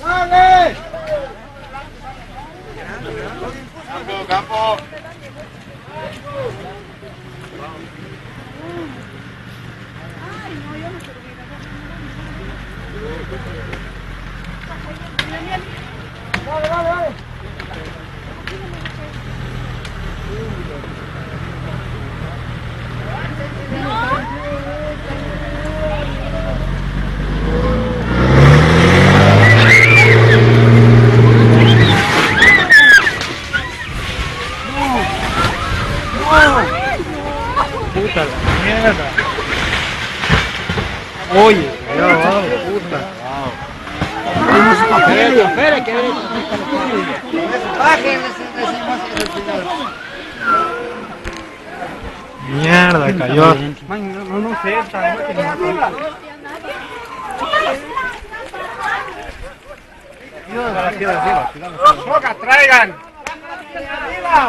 ¡Dale! Campo, campo. Dale, dale, dale. Puta la mierda. Oye, cuidado, vamos, puta. Espere, que baje, decimos el señor. Mierda, cayó. No sé, está ¡Boca, traigan! ¡Arriba!